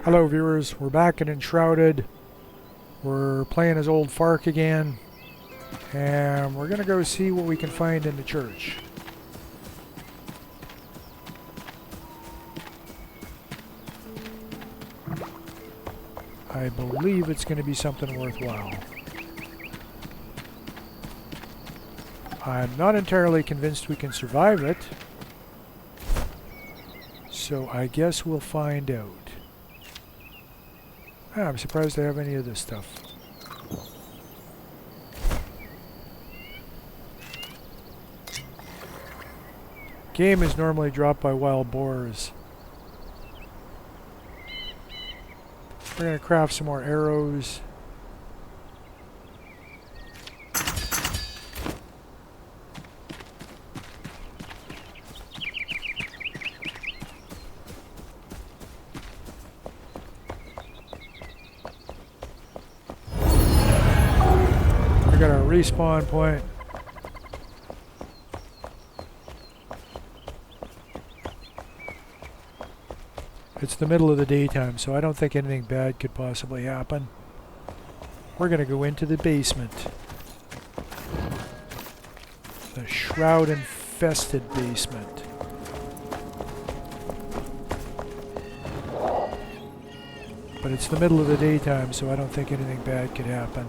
Hello viewers, we're back in Enshrouded. We're playing as old Fark again. And we're gonna go see what we can find in the church. I believe it's gonna be something worthwhile. I'm not entirely convinced we can survive it. So I guess we'll find out. I'm surprised I have any of this stuff. Game is normally dropped by wild boars. We're going to craft some more arrows. We got our respawn point. It's the middle of the daytime, so I don't think anything bad could possibly happen. We're going to go into the basement. The shroud-infested basement. But it's the middle of the daytime, so I don't think anything bad could happen.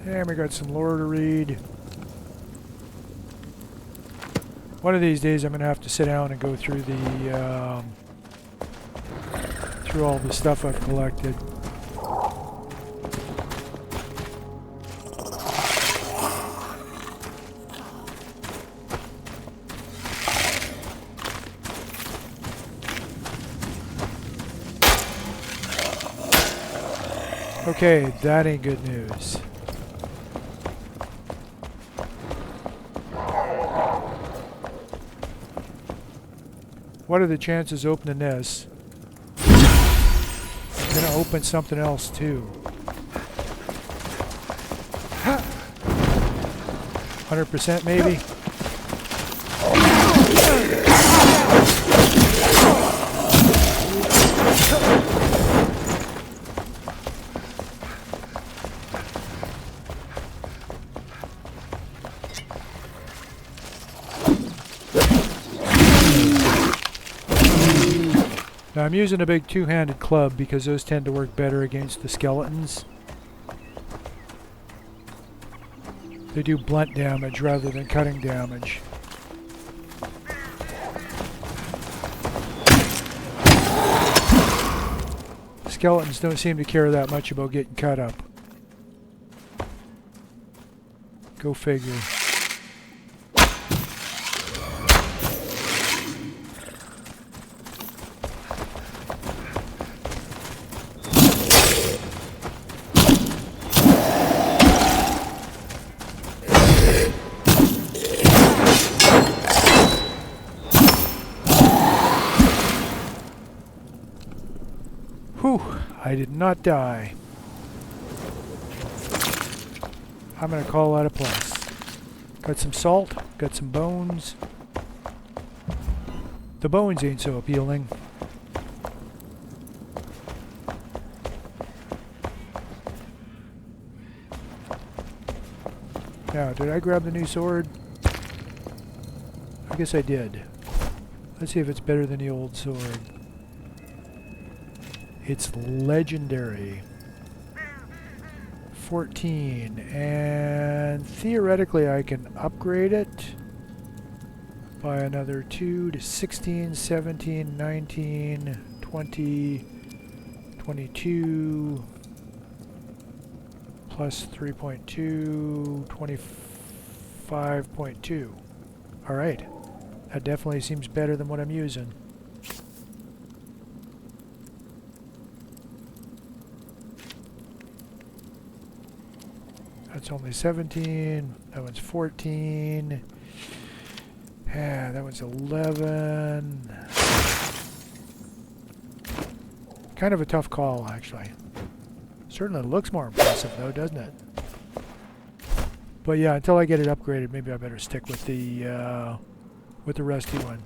And we got some lore to read. One of these days I'm going to have to sit down and go through the through all the stuff I've collected. Okay, that ain't good news. What are the chances opening this? I'm gonna open something else too. 100% maybe? Now I'm using a big two-handed club because those tend to work better against the skeletons. They do blunt damage rather than cutting damage. Skeletons don't seem to care that much about getting cut up. Go figure. Whew, I did not die. I'm gonna call that a plus. Got some salt, got some bones. The bones ain't so appealing. Now, did I grab the new sword? I guess I did. Let's see if it's better than the old sword. It's legendary. 14. And theoretically I can upgrade it by another 2 to 16, 17, 19, 20, 22, plus 3.2, 25.2. Alright. That definitely seems better than what I'm using. That's only 17. That one's 14. Yeah, that one's 11. Kind of a tough call, actually. Certainly looks more impressive, though, doesn't it? But yeah, until I get it upgraded, maybe I better stick with the rusty one.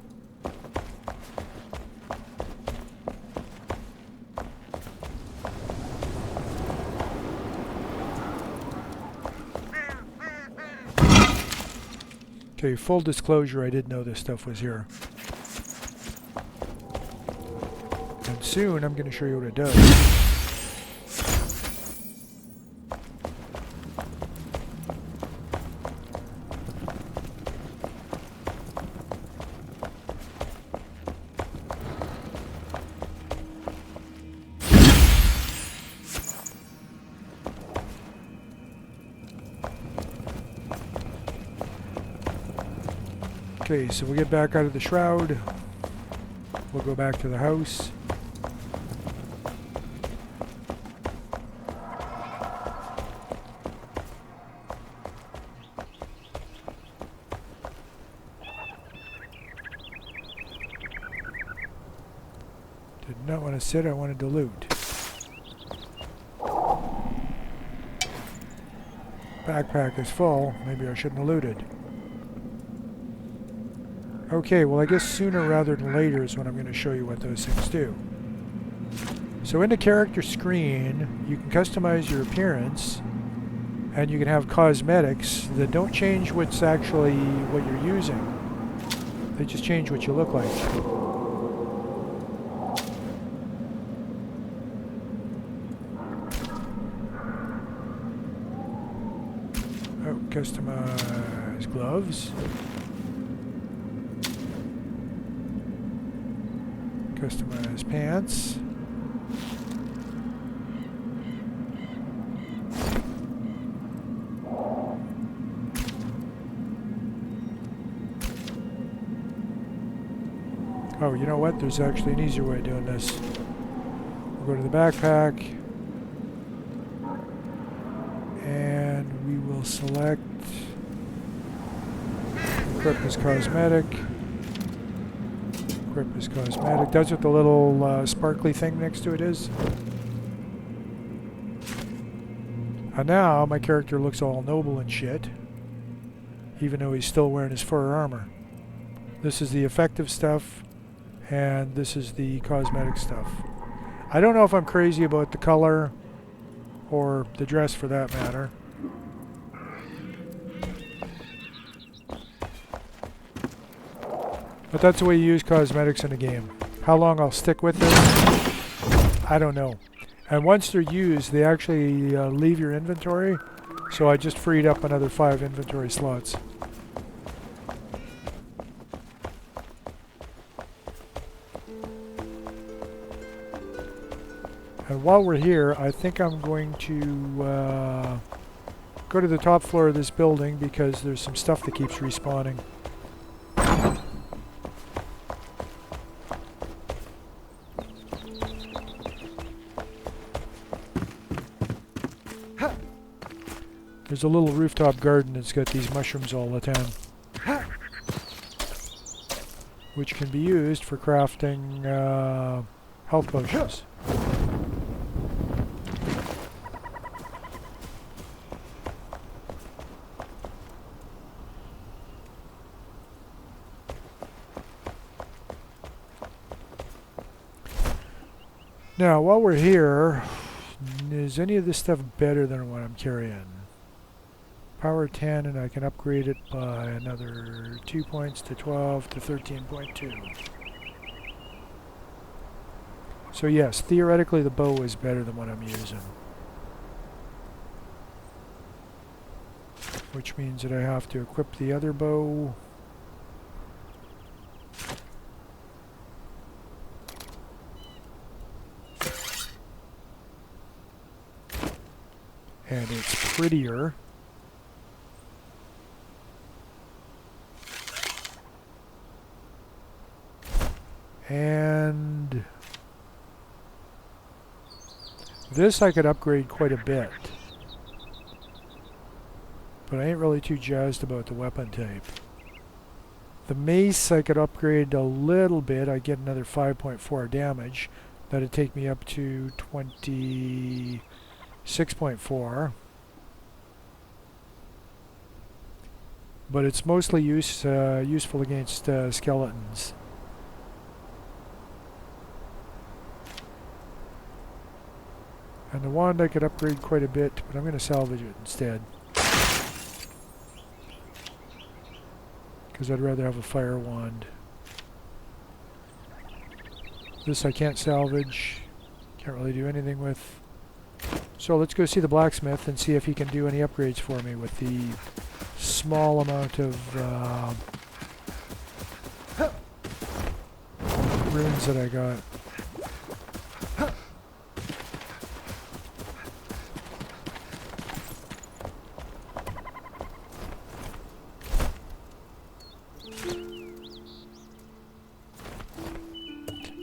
Okay, full disclosure, I didn't know this stuff was here. And soon I'm going to show you what it does. Okay, so we'll get back out of the shroud. We'll go back to the house. Did not want to sit, I wanted to loot. Backpack is full. Maybe I shouldn't have looted. Okay, well I guess sooner rather than later is when I'm going to show you what those things do. So in the character screen, you can customize your appearance, and you can have cosmetics that don't change what's actually what you're using. They just change what you look like. Oh, customize gloves. Customize pants. Oh, you know what? There's actually an easier way of doing this. We'll go to the backpack. And we will select equip as cosmetic. Equip as cosmetic. That's what the little sparkly thing next to it is. And now my character looks all noble and shit, even though he's still wearing his fur armor. This is the effective stuff, and this is the cosmetic stuff. I don't know if I'm crazy about the color, or the dress for that matter. But that's the way you use cosmetics in a game. How long I'll stick with this, I don't know. And once they're used, they actually leave your inventory. So I just freed up another 5 inventory slots. And while we're here, I think I'm going to go to the top floor of this building because there's some stuff that keeps respawning. There's a little rooftop garden that's got these mushrooms all the time, which can be used for crafting health potions. Now, while we're here, is any of this stuff better than what I'm carrying? Power 10, and I can upgrade it by another 2 points to 12 to 13.2. So yes, theoretically the bow is better than what I'm using. Which means that I have to equip the other bow. And it's prettier. And this I could upgrade quite a bit. But I ain't really too jazzed about the weapon type. The mace I could upgrade a little bit. I get another 5.4 damage. That'd take me up to 26.4. but it's mostly useful against skeletons. And the wand I could upgrade quite a bit, but I'm going to salvage it instead. Because I'd rather have a fire wand. This I can't salvage. Can't really do anything with. So let's go see the blacksmith and see if he can do any upgrades for me with the small amount of runes that I got.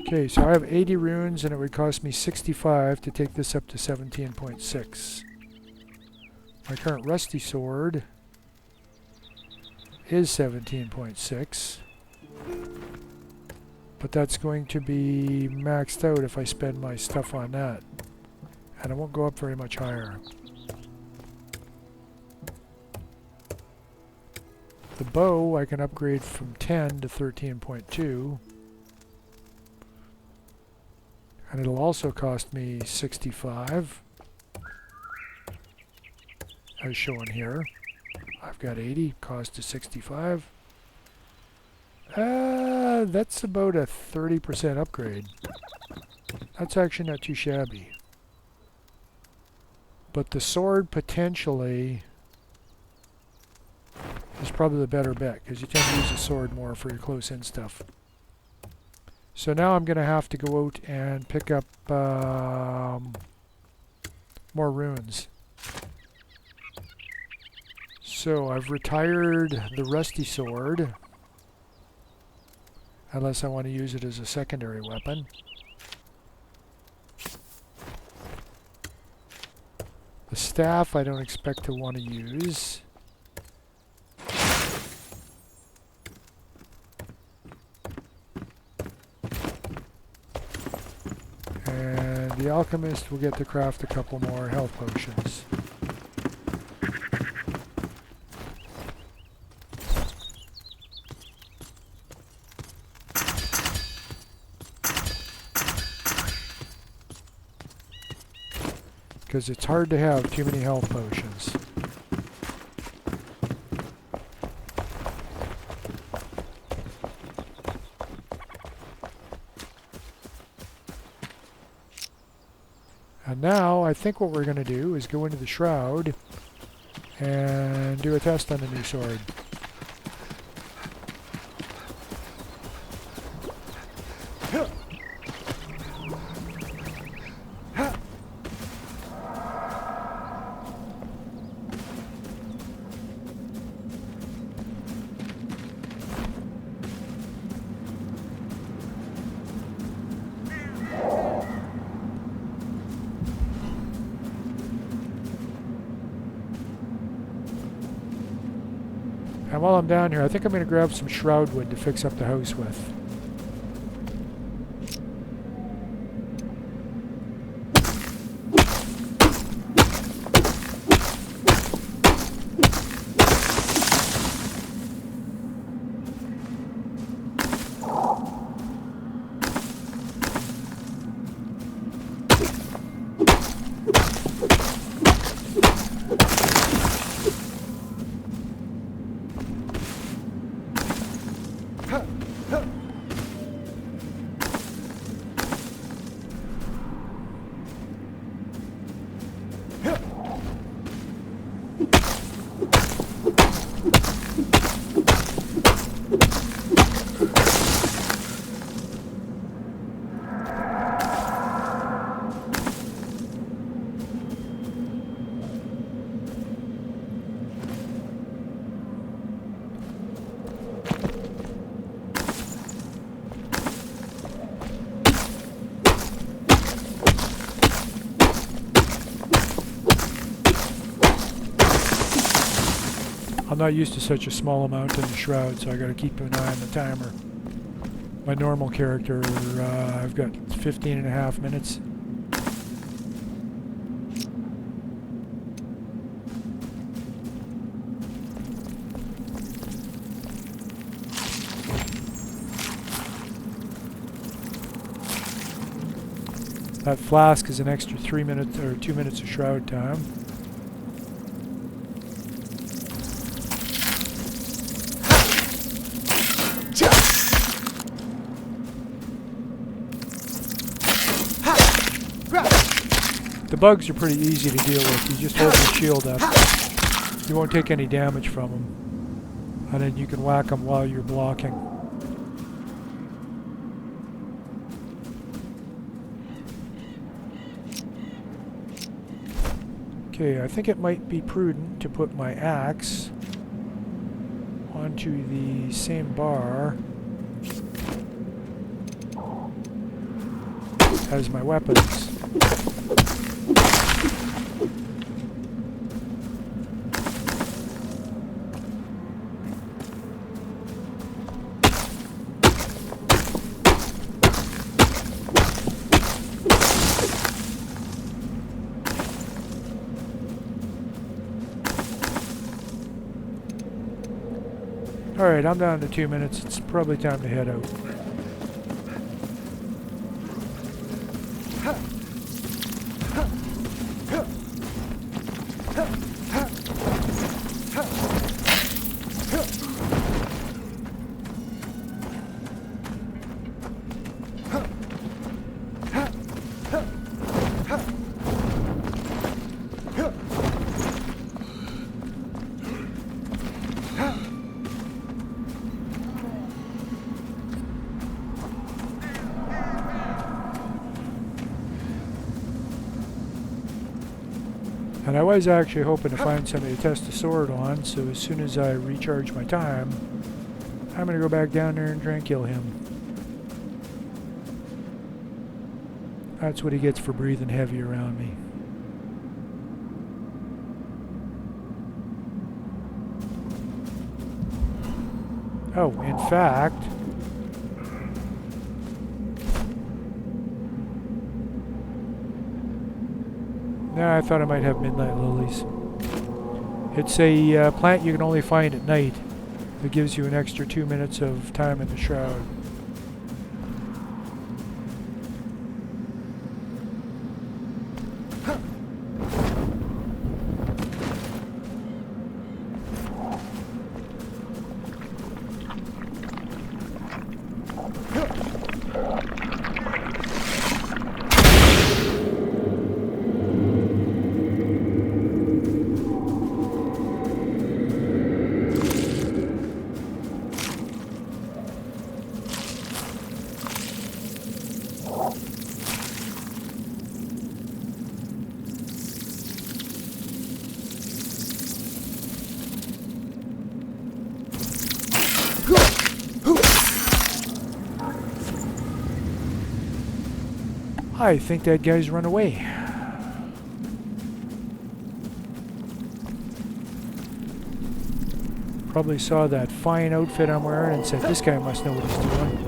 Okay, so I have 80 runes and it would cost me 65 to take this up to 17.6. My current rusty sword is 17.6. But that's going to be maxed out if I spend my stuff on that. And it won't go up very much higher. The bow I can upgrade from 10 to 13.2. And it'll also cost me 65, as shown here. I've got 80, cost is 65. That's about a 30% upgrade. That's actually not too shabby. But the sword potentially is probably the better bet, because you tend to use the sword more for your close-in stuff. So now I'm going to have to go out and pick up more runes. So I've retired the rusty sword, unless I want to use it as a secondary weapon. The staff I don't expect to want to use. And the alchemist will get to craft a couple more health potions. Because it's hard to have too many health potions. And now I think what we're going to do is go into the Shroud and do a test on the new sword. And while I'm down here, I think I'm going to grab some shroud wood to fix up the house with. I'm not used to such a small amount in the shroud, so I got to keep an eye on the timer. My normal character, I've got 15.5 minutes. That flask is an extra 3 minutes or 2 minutes of shroud time. The bugs are pretty easy to deal with. You just hold your shield up. You won't take any damage from them. And then you can whack them while you're blocking. Okay, I think it might be prudent to put my axe onto the same bar as my weapons. Alright, I'm down to 2 minutes. It's probably time to head out. And I was actually hoping to find somebody to test the sword on, so as soon as I recharge my time, I'm going to go back down there and try and kill him. That's what he gets for breathing heavy around me. Oh, in fact... No, I thought I might have midnight lilies. It's a plant you can only find at night. It gives you an extra 2 minutes of time in the shroud. I think that guy's run away. Probably saw that fine outfit I'm wearing and said, this guy must know what he's doing.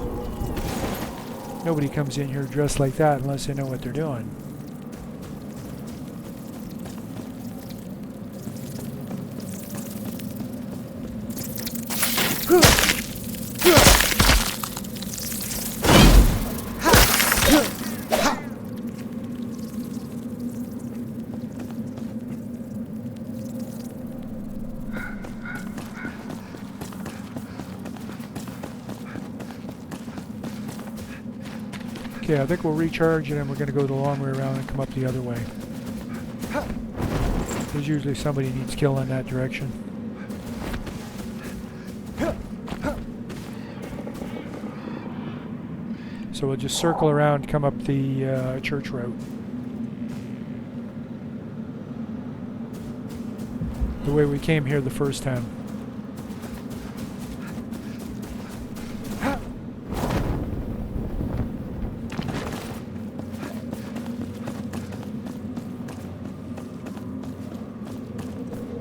Nobody comes in here dressed like that unless they know what they're doing. Okay, I think we'll recharge and then we're going to go the long way around and come up the other way. There's usually somebody needs kill in that direction. So we'll just circle around, come up the church route. The way we came here the first time.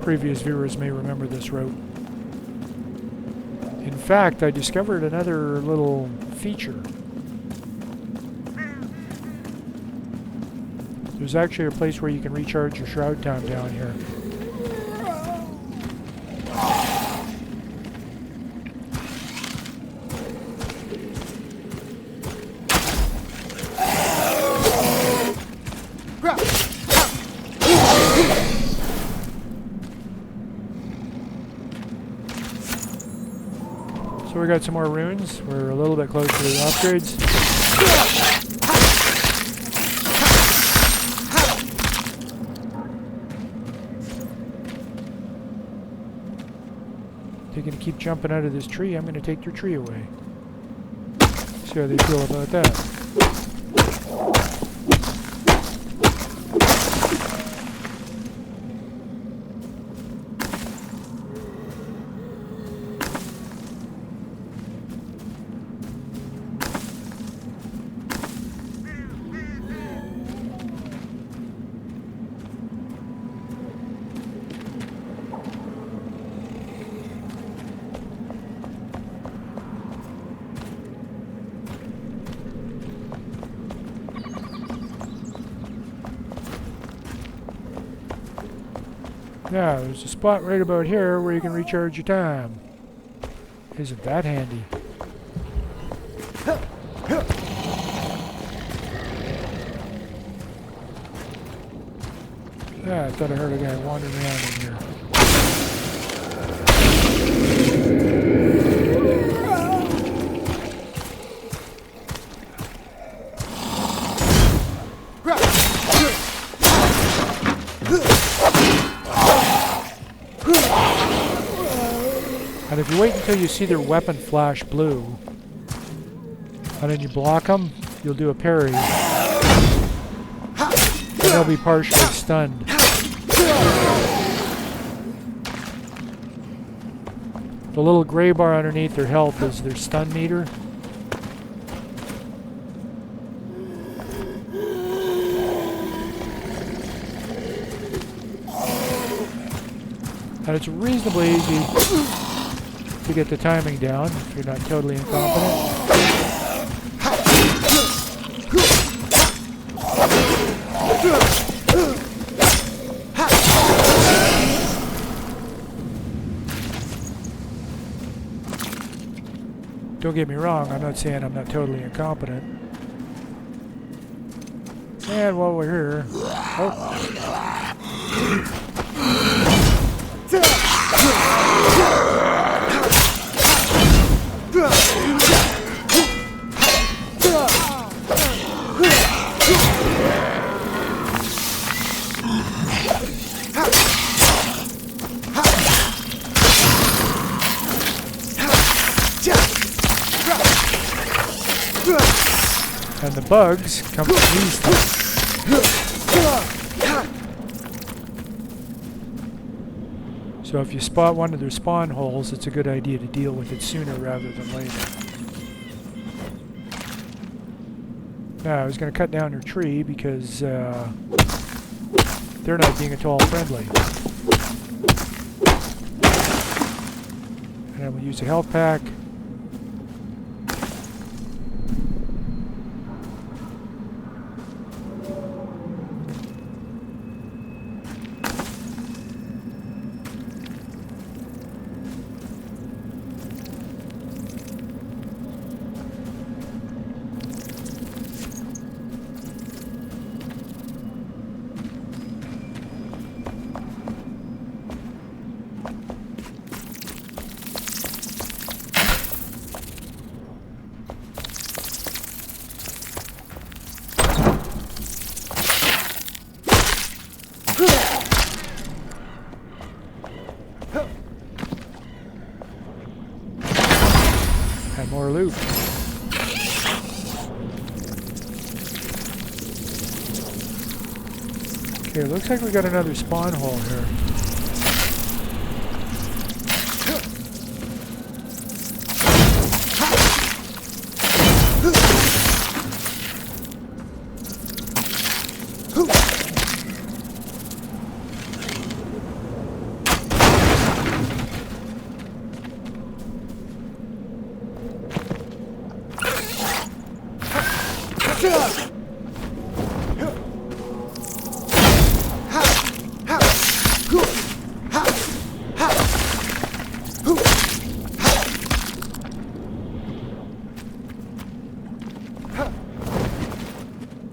Previous viewers may remember this route. In fact, I discovered another little feature. There's actually a place where you can recharge your shroud time down here. So we got some more runes. We're a little bit closer to the upgrades. If you're going to keep jumping out of this tree, I'm going to take your tree away. See how they feel about that. Yeah, there's a spot right about here where you can recharge your time. Isn't that handy? Yeah, I thought I heard a guy wandering around in here. And if you wait until you see their weapon flash blue, and then you block them, you'll do a parry. And they'll be partially stunned. The little gray bar underneath their health is their stun meter. And it's reasonably easy to get the timing down if you're not totally incompetent. Don't get me wrong, I'm not saying I'm not totally incompetent. And while we're here... And the bugs come from these things. So if you spot one of their spawn holes, it's a good idea to deal with it sooner rather than later. Now, I was going to cut down her tree because they're not being at all friendly. And then we'll use a health pack. And more loot. Okay, looks like we got another spawn hole here.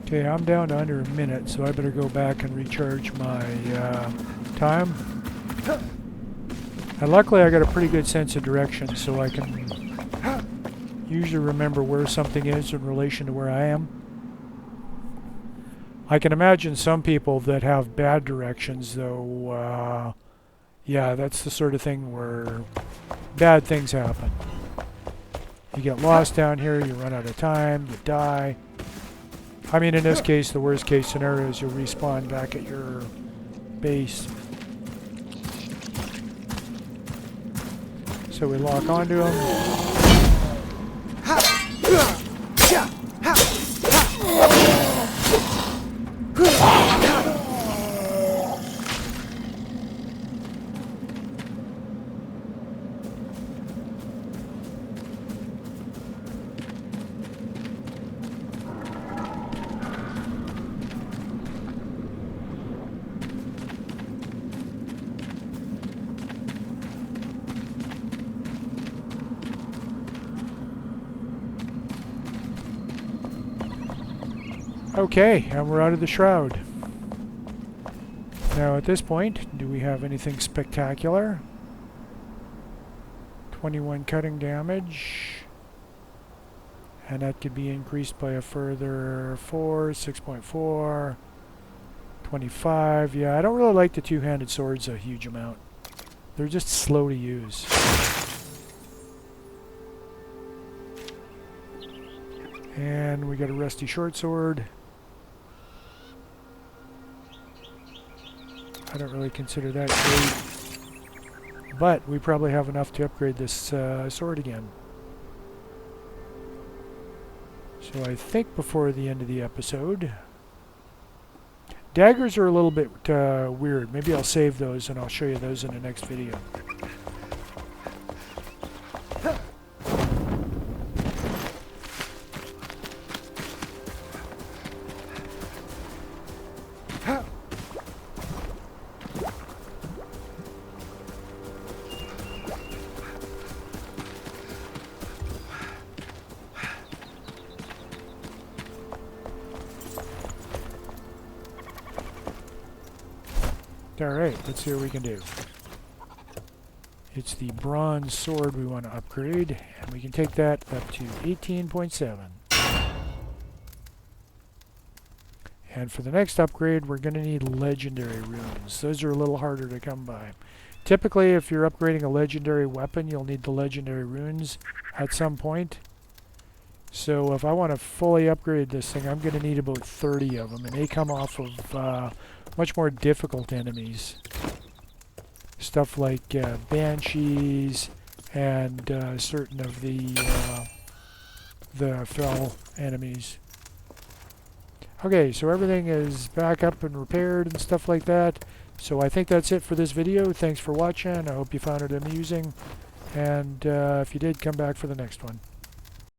Okay, I'm down to under a minute, so I better go back and recharge my time. And luckily I got a pretty good sense of direction, so I can usually remember where something is in relation to where I am. I can imagine some people that have bad directions, though. Yeah, that's the sort of thing where bad things happen. You get lost down here, you run out of time, you die. I mean, in this case, the worst case scenario is you'll respawn back at your base. So we lock onto him. Okay, and we're out of the shroud. Now at this point, do we have anything spectacular? 21 cutting damage. And that could be increased by a further 4, 6.4, 25. Yeah, I don't really like the two-handed swords a huge amount. They're just slow to use. And we got a rusty short sword. I don't really consider that great, but we probably have enough to upgrade this sword again. So I think before the end of the episode, daggers are a little bit weird. Maybe I'll save those and I'll show you those in the next video. Alright, let's see what we can do. It's the bronze sword we want to upgrade, and we can take that up to 18.7. And for the next upgrade, we're going to need legendary runes. Those are a little harder to come by. Typically, if you're upgrading a legendary weapon, you'll need the legendary runes at some point. So if I want to fully upgrade this thing, I'm going to need about 30 of them, and they come off of much more difficult enemies. Stuff like banshees and certain of the fell enemies. Okay, so everything is back up and repaired and stuff like that. So I think that's it for this video. Thanks for watching. I hope you found it amusing. And if you did, come back for the next one.